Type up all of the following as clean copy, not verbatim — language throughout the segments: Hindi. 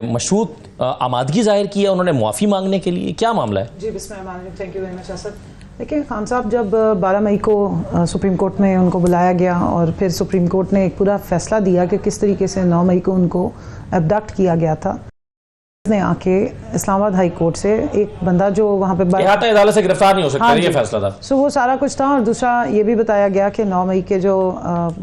मशरूत आमादगी जाहिर की है उन्होंने मुआफ़ी मांगने के लिए, क्या मामला है? जी बिस्मिल्लाह, thank you very much Asad. देखिए खान साहब, जब 12 मई को सुप्रीम कोर्ट में उनको बुलाया गया और फिर सुप्रीम कोर्ट ने एक पूरा फैसला दिया कि किस तरीके से 9 मई को उनको एब्डक्ट किया गया था, ने आके इस्लामाबाद हाई कोर्ट से एक बंदा जो वहाँ पे अदालत से गिरफ्तार नहीं हो सकता, ये फैसला था। सो वो सारा कुछ था। और दूसरा ये भी बताया गया कि 9 मई के जो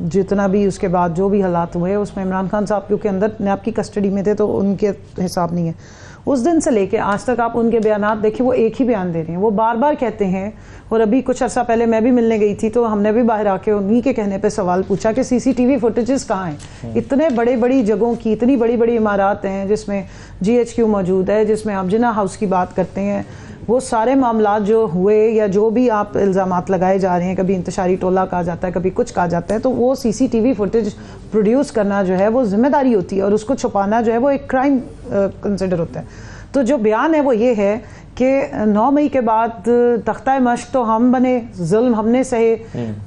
जितना भी उसके बाद जो भी हालात हुए उसमें इमरान खान साहब क्योंकि अंदर नैब की कस्टडी में थे तो उनके हिसाब नहीं है। उस दिन से लेके आज तक आप उनके बयानात देखिए, वो एक ही बयान दे रहे हैं, वो बार बार कहते हैं। और अभी कुछ अर्सा पहले मैं भी मिलने गई थी तो हमने भी बाहर आके उन्हीं के कहने पे सवाल पूछा कि सीसीटीवी फुटेजेस कहाँ हैं। इतने बड़ी बड़ी जगहों की इतनी बड़ी बड़ी इमारत हैं जिसमें GHQ मौजूद है, जिसमें आप जिन्ना हाउस की बात करते हैं, वो सारे मामला जो हुए या जो भी आप इल्ज़ामात लगाए जा रहे हैं, कभी इंतशारी टोला कहा जाता है, कभी कुछ कहा जाता है, तो वो CCTV फुटेज प्रोड्यूस करना जो है वो जिम्मेदारी होती है और उसको छुपाना जो है वो एक क्राइम कंसिडर होता है। तो जो बयान है वो ये है कि 9 मई के बाद तख्ता मश्क तो हम बने, जुल्म हमने सहे,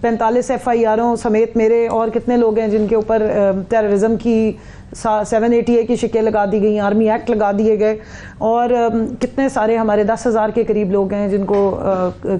45 FIRों समेत मेरे और कितने लोग हैं जिनके ऊपर टेररिज्म की 780A की शिकें लगा दी गई, आर्मी एक्ट लगा दिए गए और कितने सारे हमारे 10,000 के करीब लोग हैं जिनको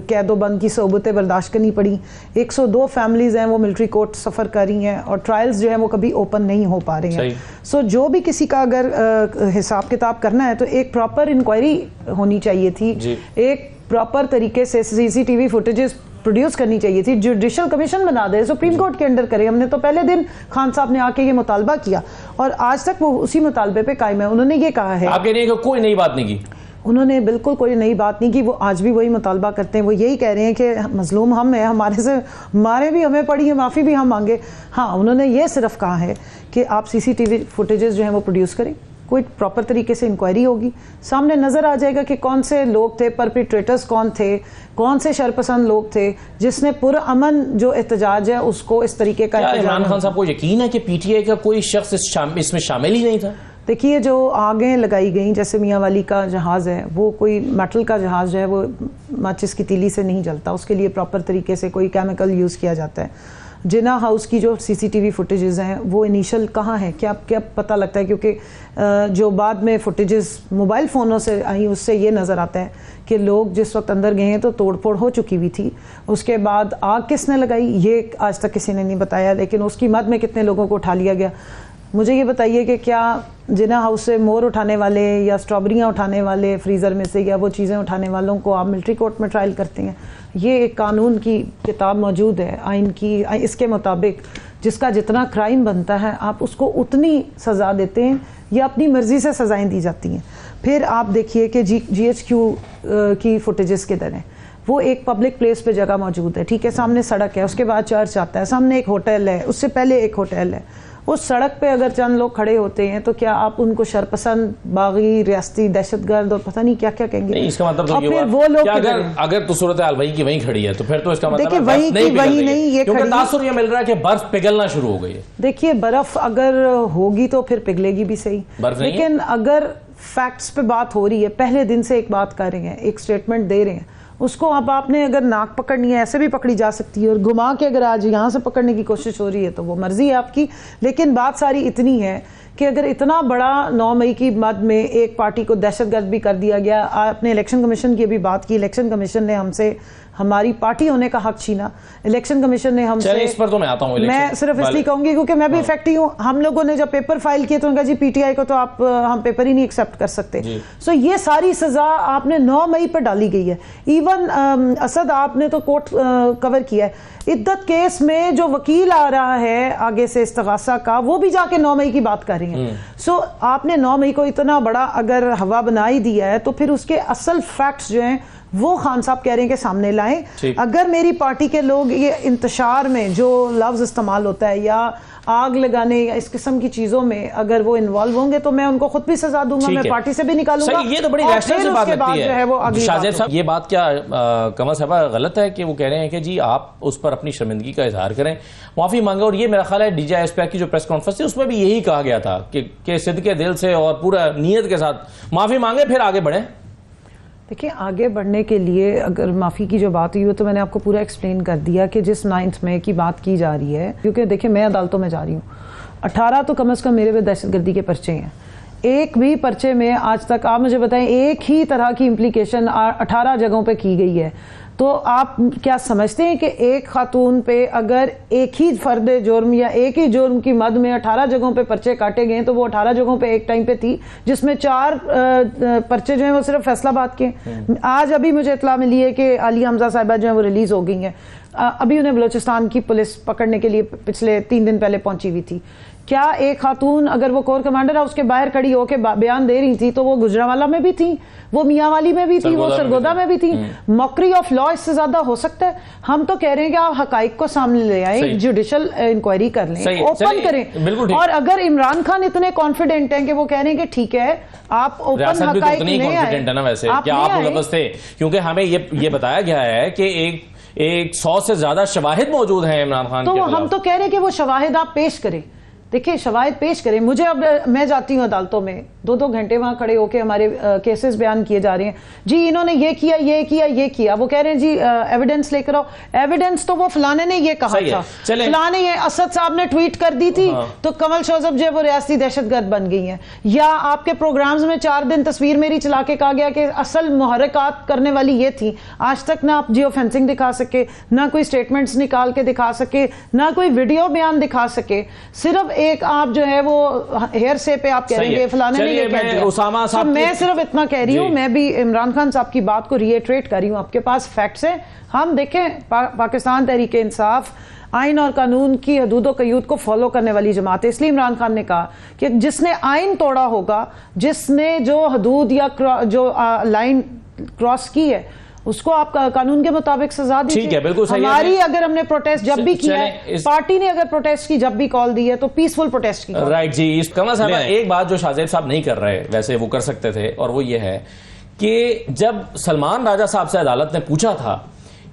कैदो बंद की सोबतें बर्दाश्त करनी पड़ी। 102 फैमिलीज़ हैं वो मिलिट्री कोर्ट सफ़र कर रही हैं और ट्रायल्स जो हैं वो कभी ओपन नहीं हो पा रहे हैं। सो जो भी किसी का अगर हिसाब किताब करना है तो एक प्रॉपर इंक्वायरी होनी चाहिए थी, एक प्रॉपर तरीके से CCTV फुटेजेस प्रोड्यूस करनी चाहिए थी, जुडिशल कमीशन बना दे, सुप्रीम कोर्ट के अंडर करे। हमने तो पहले दिन खान साहब ने आके ये मुतालबा किया और आज तक वो उसी मुतालबे पे कायम है। उन्होंने ये कहा है, आप कह रहे हैं कि कोई नई बात नहीं की, उन्होंने बिल्कुल कोई नई बात नहीं की, वो आज भी वही मुतालबा करते हैं। वो यही कह रहे हैं कि मजलूम हम हैं, हमारे से मारे भी हमें पड़ी है, माफ़ी भी हम मांगे। हाँ, उन्होंने ये सिर्फ कहा है कि आप CCTV फुटेजेस जो हैं वो प्रोड्यूस करें, कोई प्रॉपर तरीके से इंक्वायरी होगी, सामने नज़र आ जाएगा कि कौन से लोग थे, परपिट्रेटर्स कौन थे, कौन से शरपसंद लोग थे जिसने पुरअमन जो एहतजाज है उसको इस तरीके का। इमरान खान साहब को यकीन है कि PTI का कोई शख्स इसमें शामिल ही नहीं था? देखिए, जो आगें लगाई गई, जैसे मियाँ वाली का जहाज़ है, वो कोई मेटल का जहाज़ जो है वो माचिस की तीली से नहीं जलता, उसके लिए प्रॉपर तरीके से कोई केमिकल यूज़ किया जाता है। जिना हाउस की जो CCTV फुटेजेस हैं वो इनिशियल कहाँ है, क्या पता लगता है, क्योंकि जो बाद में फुटेजेस मोबाइल फ़ोनों से आई उससे ये नज़र आता है कि लोग जिस वक्त अंदर गए हैं तो तोड़फोड़ हो चुकी हुई थी। उसके बाद आग किसने लगाई ये आज तक किसी ने नहीं बताया, लेकिन उसकी मद में कितने लोगों को उठा लिया गया। मुझे ये बताइए कि क्या जिना हाउस से मोर उठाने वाले या स्ट्रॉबेरियाँ उठाने वाले फ्रीज़र में से या वो चीज़ें उठाने वालों को आप मिलिट्री कोर्ट में ट्रायल करते हैं? ये एक कानून की किताब मौजूद है आइन की, इसके मुताबिक जिसका जितना क्राइम बनता है आप उसको उतनी सज़ा देते हैं या अपनी मर्ज़ी से सज़ाएँ दी जाती हैं। फिर आप देखिए कि GHQ की फुटेजेस किधर हैं। वो एक पब्लिक प्लेस पे जगह मौजूद है, ठीक है, सामने सड़क है, उसके बाद चर्च आता है, सामने एक होटल है, उससे पहले एक होटल है। उस सड़क पे अगर चंद लोग खड़े होते हैं तो क्या आप उनको शरपसंद, बागी, रियासती, दहशतगर्द और पता नहीं क्या क्या कहेंगे? नहीं, इसका मतलब तो फिर वो लोग अगर तो सूरत हाल वही की वही खड़ी है तो फिर तो इसका मतलब वही नहीं, ये क्योंकि तासुर ये मिल रहा है कि बर्फ पिघलना शुरू हो गई है। देखिए, बर्फ अगर होगी तो फिर पिघलेगी भी सही, लेकिन अगर फैक्ट्स पे बात हो रही है, पहले दिन से एक बात कर रहे हैं, एक स्टेटमेंट दे रहे हैं, उसको अब आपने अगर नाक पकड़नी है ऐसे भी पकड़ी जा सकती है और घुमा के अगर आज यहाँ से पकड़ने की कोशिश हो रही है तो वो मर्जी है आपकी। लेकिन बात सारी इतनी है कि अगर इतना बड़ा 9 मई की मद में एक पार्टी को दहशतगर्द भी कर दिया गया, आपने इलेक्शन कमीशन की अभी बात की, इलेक्शन कमीशन ने हमसे हमारी पार्टी होने का हक छीना, इलेक्शन कमीशन ने हमसे, इस पर तो मैं आता हूं, मैं सिर्फ इसलिए कहूंगी क्योंकि मैं भी इफेक्टिव हूं। हम लोगों ने जब पेपर फाइल किए तो उनका जी PTI को तो आप हम पेपर ही नहीं एक्सेप्ट कर सकते। सो ये सारी सजा आपने 9 मई पर डाली गई है। इवन असद आपने तो कोर्ट कवर किया है, इद्दत केस में जो वकील आ रहा है आगे से इस्तगासा का, वो भी जाके 9 मई की बात कर रही है। सो आपने 9 मई को इतना बड़ा अगर हवा बना ही दिया है तो फिर उसके असल फैक्ट्स जो हैं वो खान साहब कह रहे हैं कि सामने लाएं। अगर मेरी पार्टी के लोग ये इंतशार में जो लफ्ज इस्तेमाल होता है या आग लगाने या इस किस्म की चीजों में अगर वो इन्वॉल्व होंगे तो मैं उनको खुद भी सजा दूंगा, मैं पार्टी से भी निकालूंगा। ये तो बड़ी रैशनल सी बात लगती है। शाहजेब साहब, ये बात क्या कमल साहब गलत है कि वो कह रहे हैं कि जी आप उस पर अपनी शर्मिंदगी का इजहार करें, माफी मांगे? और ये मेरा ख्याल है DGI की जो प्रेस कॉन्फ्रेंस थी उसमें भी यही कहा गया था कि सिद्के दिल से और पूरा नीयत के साथ माफी मांगे फिर आगे बढ़े। देखिए, आगे बढ़ने के लिए अगर माफ़ी की जो बात हुई है तो मैंने आपको पूरा एक्सप्लेन कर दिया कि जिस 9 मई की बात की जा रही है, क्योंकि देखिए मैं अदालतों में जा रही हूँ, 18 तो कम से कम मेरे पे दहशतगर्दी के पर्चे हैं, एक भी पर्चे में आज तक आप मुझे बताएं एक ही तरह की इम्प्लीकेशन 18 जगहों पे की गई है, तो आप क्या समझते हैं कि एक खातून पे अगर एक ही फर्द जुर्म या एक ही जुर्म की मद में 18 जगहों पे पर्चे काटे गए, तो वो 18 जगहों पे एक टाइम पे थी, जिसमें 4 पर्चे जो हैं वो सिर्फ फैसलाबाद के। आज अभी मुझे इत्तला मिली है कि आलिया हमजा साहिबा जो है वो रिलीज हो गई हैं। अभी उन्हें बलूचिस्तान की पुलिस पकड़ने के लिए पिछले 3 दिन पहले पहुंची हुई थी। क्या एक खातून अगर वो कोर कमांडर हाउस के बाहर खड़ी होकर बयान दे रही थी, तो वो गुजरावाला में भी थी, वो मियांवाली में भी थी, वो सरगोदा में भी थी। मॉकरी ऑफ लॉ इससे ज्यादा हो सकता है? हम तो कह रहे हैं कि आप हकाइक को सामने ले आए, जुडिशल इंक्वायरी कर लें, ओपन करें। और अगर इमरान खान इतने कॉन्फिडेंट हैं कि वो कह रहे हैं कि ठीक है आप ओपन हकाइक ले आए, है ना वैसे क्या आप मुलव्वस थे? क्योंकि हमें ये बताया गया है कि एक 100 से ज्यादा शवाहिद मौजूद हैं इमरान खान के। तो हम तो कह रहे हैं कि वो शवाहिद आप पेश करें। देखिए शवाहिद पेश करें। मुझे अब मैं जाती हूँ अदालतों में, 2-2 घंटे वहां खड़े होकर हमारे केसेस बयान किए जा रहे हैं, जी इन्होंने ये किया ये किया ये किया। वो कह रहे हैं जी एविडेंस लेकर आओ। एविडेंस तो वो फलाने ने ये कहा था, फलाने ये असद साहब ने ट्वीट कर दी थी, तो कमल शोजब जो है वो रियासती दहशतगर्द बन गई हैं। या आपके प्रोग्राम्स में 4 दिन तस्वीर मेरी चला के कहा गया कि असल मुहर्रिकात करने वाली ये थी। आज तक ना आप जियो फेंसिंग दिखा सके, ना कोई स्टेटमेंट्स निकाल के दिखा सके, ना कोई वीडियो बयान दिखा सके। सिर्फ एक आप जो है वो हेयर से पे आप कहेंगे फलाने ने ये कह दिया। तो मैं सिर्फ इतना कह रही हूँ, मैं भी इमरान खान साहब की बात को रिएट्रेट कर रही हूँ। आपके पास फैक्ट्स हैं, हम देखें पाकिस्तान तहरीक इंसाफ आइन और कानून की हदूद और कयूद को फॉलो करने वाली जमात है। इसलिए इमरान खान ने कहा कि जिसने आइन तोड़ा होगा, जिसने जो हदूद या जो लाइन क्रॉस की है, उसको आप कानून के मुताबिक सजा दीजिए। ठीक है, बिल्कुल सही। हमारी अगर हमने प्रोटेस्ट जब भी किया है, पार्टी ने अगर प्रोटेस्ट की जब भी कॉल दी है, तो पीसफुल प्रोटेस्ट की। राइट जी। कमल साहब एक बात जो शाहजेब साहब नहीं कर रहे, वैसे वो कर सकते थे, और वो ये है कि जब सलमान राजा साहब से अदालत ने पूछा था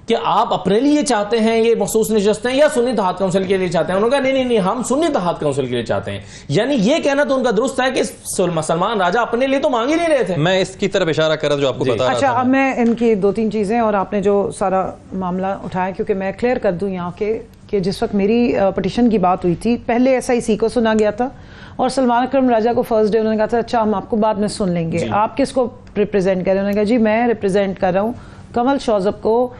कि आप अपने लिए चाहते हैं ये मखसूस नशस्तें या सुन्नी इत्तेहाद काउंसिल के लिए चाहते हैं, उन्होंने कहा नहीं, हम सुन्नी इत्तेहाद काउंसिल के लिए चाहते हैं। यानी ये कहना तो उनका दुरुस्त है कि सलमान राजा अपने लिए तो मांग ही नहीं रहे थे। मैं इसकी तरफ इशारा कर रहा जो आपको बता रहा था। अच्छा, अब मैं इनकी 2-3 चीजें, और आपने जो सारा मामला उठाया, क्योंकि मैं क्लियर कर दूं यहाँ के कि जिस वक्त मेरी पटिशन की बात हुई थी, पहले SIC को सुना गया था और सलमान अकरम राजा को फर्स्ट डे उन्होंने कहा था अच्छा हम आपको बाद में सुन लेंगे, आप किसको रिप्रेजेंट कर रहे हैं? उन्होंने कहा जी मैं रिप्रेजेंट कर रहा हूँ कमल शोजब को,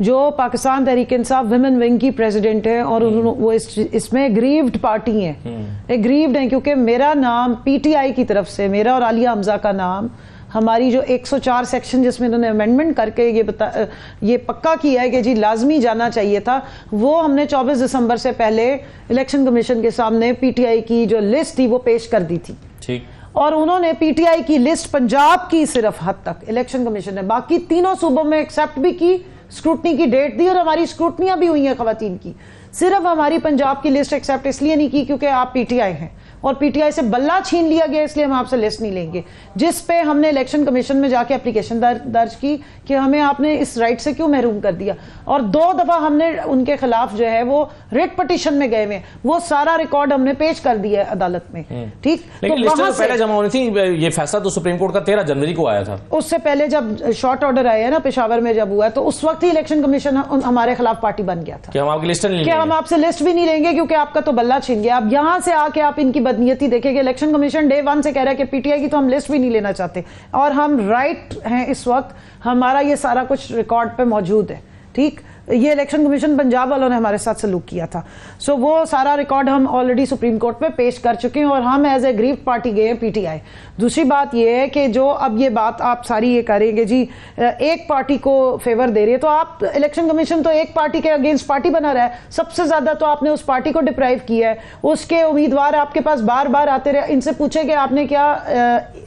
जो पाकिस्तान तहरीक इंसाफ विमेन विंग की प्रेसिडेंट है, और वो इसमें एग्रीव्ड पार्टी हैं, एग्रीव्ड हैं, क्योंकि मेरा नाम PTI की तरफ से, मेरा और आलिया हमजा का नाम, हमारी जो 104 सेक्शन जिसमें उन्होंने अमेंडमेंट करके ये पक्का किया है कि जी लाजमी जाना चाहिए था, वो हमने 24 दिसंबर से पहले इलेक्शन कमीशन के सामने PTI की जो लिस्ट थी वो पेश कर दी थी। ठीक। और उन्होंने PTI की लिस्ट पंजाब की सिर्फ हद तक इलेक्शन कमीशन ने, बाकी तीनों सूबों में एक्सेप्ट भी की, स्क्रूटनी की डेट दी, और हमारी स्क्रूटनियां भी हुई हैं खवातीन की। सिर्फ हमारी पंजाब की लिस्ट एक्सेप्ट इसलिए नहीं की क्योंकि आप PTI हैं, और PTI से बल्ला छीन लिया गया, इसलिए हम आपसे लिस्ट नहीं लेंगे। जिस पे हमने इलेक्शन कमीशन में जाके एप्लीकेशन दर्ज की कि हमें आपने इस राइट से क्यों महरूम कर दिया, और 2 दफा हमने उनके खिलाफ जो है वो रिट पिटीशन में गए हुए, वो सारा रिकॉर्ड हमने पेश कर दिया है अदालत में। ठीक, तो वहां से पहले जमा होनी थी। ये फैसला तो सुप्रीम कोर्ट का 13 जनवरी को आया था। उससे पहले जब शॉर्ट ऑर्डर आया है ना पेशावर में जब हुआ, तो उस वक्त ही इलेक्शन कमीशन हमारे खिलाफ पार्टी बन गया था कि हम आपकी लिस्ट नहीं लेंगे, हम आपसे लिस्ट भी नहीं लेंगे क्योंकि आपका तो बल्ला छीन गया। अब यहां से आके आप इनकी बदनीयती देखेंगे। इलेक्शन कमीशन डे 1 से कह रहा है कि PTI की तो हम लिस्ट भी नहीं लेना चाहते, और हम राइट हैं इस वक्त, हमारा ये सारा कुछ रिकॉर्ड पे मौजूद है। ठीक, ये इलेक्शन कमीशन पंजाब वालों ने हमारे साथ सलूक किया था, सो वो सारा रिकॉर्ड हम ऑलरेडी सुप्रीम कोर्ट में पेश कर चुके हैं, और हम एज ए ग्रीव्ड पार्टी गए हैं PTI। दूसरी बात ये है कि जो अब ये बात आप सारी ये करेंगे जी एक पार्टी को फेवर दे रही है, तो आप इलेक्शन कमीशन तो एक पार्टी के अगेंस्ट पार्टी बना रहा है। सबसे ज्यादा तो आपने उस पार्टी को डिप्राइव किया है, उसके उम्मीदवार आपके पास बार बार आते रहे, इनसे पूछे कि आपने क्या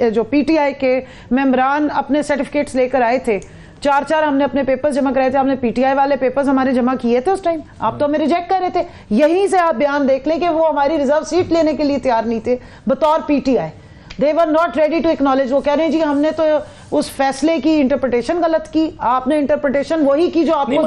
जो PTI के मेंबरान अपने सर्टिफिकेट्स लेकर आए थे, 4 हमने अपने पेपर्स जमा कराए थे, हमने PTI वाले पेपर्स हमारे जमा किए थे उस टाइम, आप तो हमें रिजेक्ट कर रहे थे। यहीं से आप बयान देख लें कि वो हमारी रिजर्व सीट लेने के लिए तैयार नहीं थे बतौर PTI। They were not ready to acknowledge. वो कह रहे हैं जी हमने तो उस फैसले की इंटरप्रिटेशन गलत की, आपने इंटरप्रिटेशन वही की जो आपको